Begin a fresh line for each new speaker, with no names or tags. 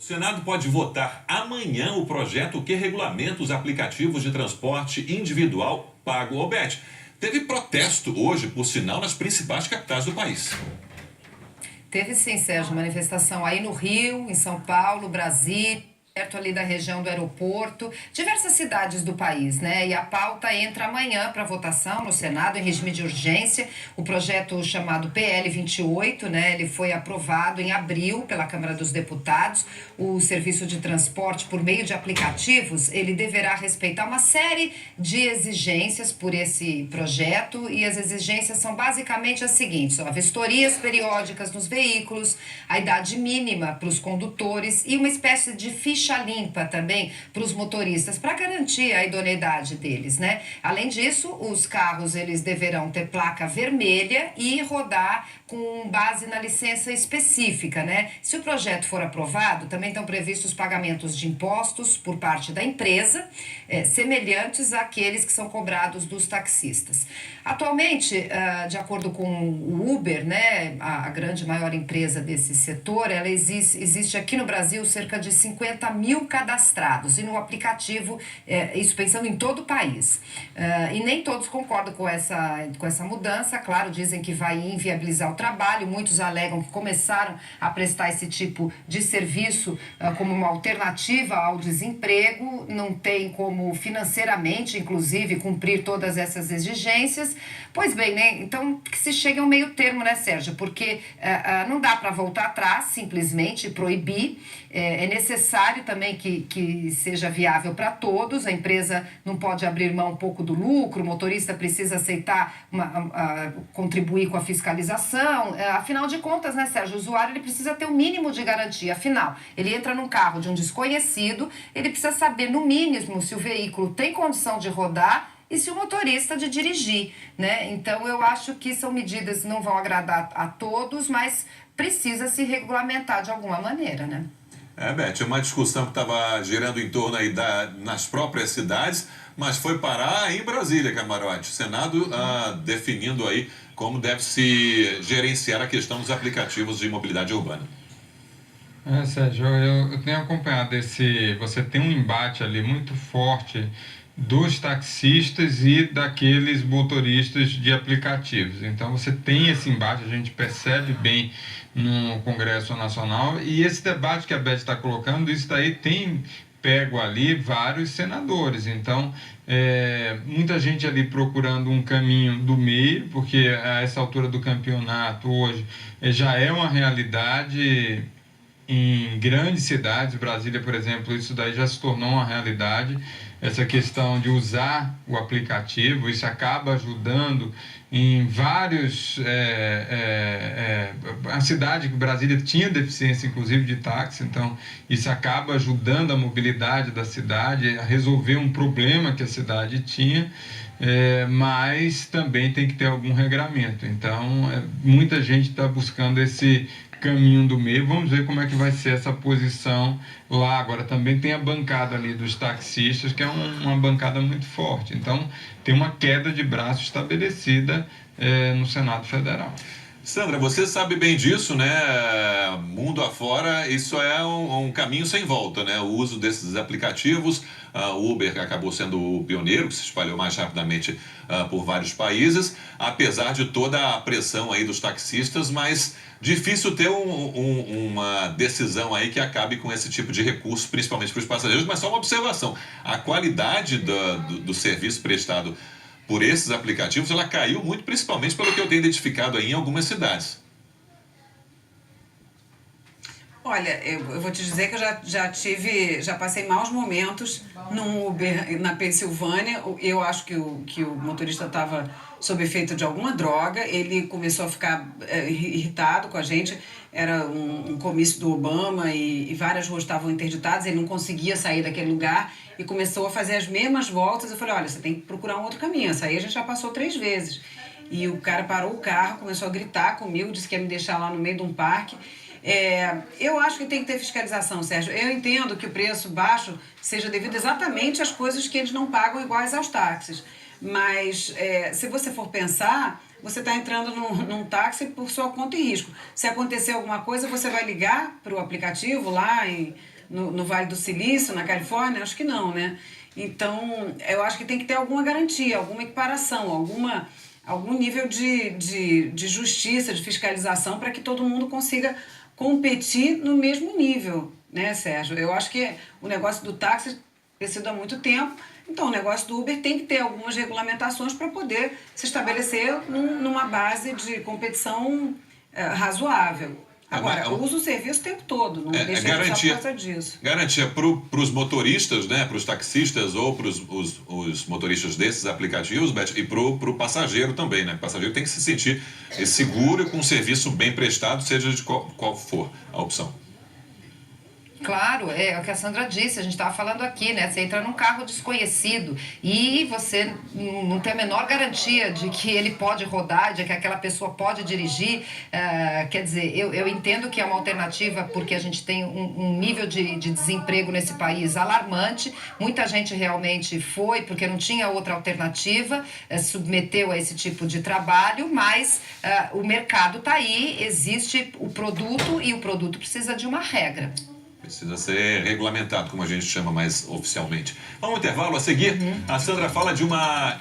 O Senado pode votar amanhã o projeto que regulamenta os aplicativos de transporte individual pago ao Bet. Teve protesto hoje, por sinal, nas principais capitais do país.
Teve sim, Sérgio, manifestação aí no Rio, em São Paulo, Brasília, perto ali da região do aeroporto, diversas cidades do país, né? E a pauta entra amanhã para votação no Senado em regime de urgência. O projeto chamado PL 28, né? Ele foi aprovado em abril pela Câmara dos Deputados. O serviço de transporte por meio de aplicativos, ele deverá respeitar uma série de exigências por esse projeto, e as exigências são basicamente as seguintes: ó, vistorias periódicas nos veículos, a idade mínima para os condutores e uma espécie de ficha limpa também para os motoristas, para garantir a idoneidade deles, né? Além disso, os carros eles deverão ter placa vermelha e rodar com base na licença específica, né? Se o projeto for aprovado, também estão previstos pagamentos de impostos por parte da empresa, semelhantes àqueles que são cobrados dos taxistas. Atualmente, de acordo com o Uber, né, a grande maior empresa desse setor, ela existe aqui no Brasil cerca de 50 mil cadastrados, e no aplicativo, isso pensando em todo o país. E nem todos concordam com essa mudança, claro, dizem que vai inviabilizar o trabalho, muitos alegam que começaram a prestar esse tipo de serviço como uma alternativa ao desemprego, não tem como financeiramente, inclusive, cumprir todas essas exigências. Pois bem, né? Então que se chegue a um meio termo, né, Sérgio? Porque não dá para voltar atrás, simplesmente proibir. É necessário também que seja viável para todos. A empresa não pode abrir mão um pouco do lucro, o motorista precisa aceitar contribuir com a fiscalização. Afinal de contas, né, Sérgio, o usuário ele precisa ter o mínimo de garantia. Afinal, ele entra num carro de um desconhecido, ele precisa saber, no mínimo, se o veículo tem condição de rodar e se o motorista de dirigir, né? Então, eu acho que são medidas que não vão agradar a todos, mas precisa se regulamentar de alguma maneira, né?
Beth, é uma discussão que estava girando em torno aí nas próprias cidades, mas foi parar em Brasília, Camarote. O Senado definindo aí como deve se gerenciar a questão dos aplicativos de mobilidade urbana.
Sérgio, eu tenho acompanhado você tem um embate ali muito forte dos taxistas e daqueles motoristas de aplicativos. Então você tem esse embate, a gente percebe bem no Congresso Nacional, e esse debate que a Beth está colocando, isso daí tem pego ali vários senadores. Então muita gente ali procurando um caminho do meio, porque a essa altura do campeonato hoje já é uma realidade em grandes cidades. Brasília, por exemplo, isso daí já se tornou uma realidade, essa questão de usar o aplicativo. Isso acaba ajudando em vários... a cidade de Brasília tinha deficiência, inclusive, de táxi, então isso acaba ajudando a mobilidade da cidade, a resolver um problema que a cidade tinha, mas também tem que ter algum regramento. Então, muita gente está buscando esse caminho do meio. Vamos ver como é que vai ser essa posição lá. Agora também tem a bancada ali dos taxistas, que é uma bancada muito forte. Então tem uma queda de braço estabelecida no Senado Federal.
Sandra, você sabe bem disso, né? Mundo afora, isso é um caminho sem volta, né? O uso desses aplicativos, o Uber acabou sendo o pioneiro, que se espalhou mais rapidamente por vários países, apesar de toda a pressão aí dos taxistas, mas difícil ter uma decisão aí que acabe com esse tipo de recurso, principalmente para os passageiros. Mas só uma observação: a qualidade do serviço prestado por esses aplicativos, ela caiu muito, principalmente pelo que eu tenho identificado aí em algumas cidades.
Olha, eu vou te dizer que eu já passei maus momentos num Uber na Pensilvânia. Eu acho que o motorista estava sob efeito de alguma droga. Ele começou a ficar irritado com a gente. Era um comício do Obama e várias ruas estavam interditadas. Ele não conseguia sair daquele lugar e começou a fazer as mesmas voltas. Eu falei: olha, você tem que procurar um outro caminho. Essa aí a gente já passou 3 vezes. E o cara parou o carro, começou a gritar comigo, disse que ia me deixar lá no meio de um parque. Eu acho que tem que ter fiscalização, Sérgio. Eu entendo que o preço baixo seja devido exatamente às coisas que eles não pagam iguais aos táxis. Mas, se você for pensar, você está entrando num táxi por sua conta e risco. Se acontecer alguma coisa, você vai ligar para o aplicativo lá no Vale do Silício, na Califórnia? Acho que não, né? Então, eu acho que tem que ter alguma garantia, alguma equiparação, algum nível de justiça, de fiscalização, para que todo mundo consiga competir no mesmo nível, né, Sérgio? Eu acho que o negócio do táxi tem sido há muito tempo, então o negócio do Uber tem que ter algumas regulamentações para poder se estabelecer numa base de competição razoável. Agora, usa o serviço o tempo todo, não deixa de usar por causa disso.
Garantia para os motoristas, né, para os taxistas ou para os motoristas desses aplicativos, Beth, e para o passageiro também, né? O passageiro tem que se sentir seguro e com um serviço bem prestado, seja de qual for a opção.
Claro, é o que a Sandra disse, a gente estava falando aqui, né? Você entra num carro desconhecido e você não tem a menor garantia de que ele pode rodar, de que aquela pessoa pode dirigir. Quer dizer, eu entendo que é uma alternativa porque a gente tem um nível de desemprego nesse país alarmante. Muita gente realmente foi porque não tinha outra alternativa, submeteu a esse tipo de trabalho, mas o mercado está aí, existe o produto e o produto precisa de uma regra.
Precisa ser regulamentado, como a gente chama mais oficialmente. Vamos ao intervalo a seguir. A Sandra fala de uma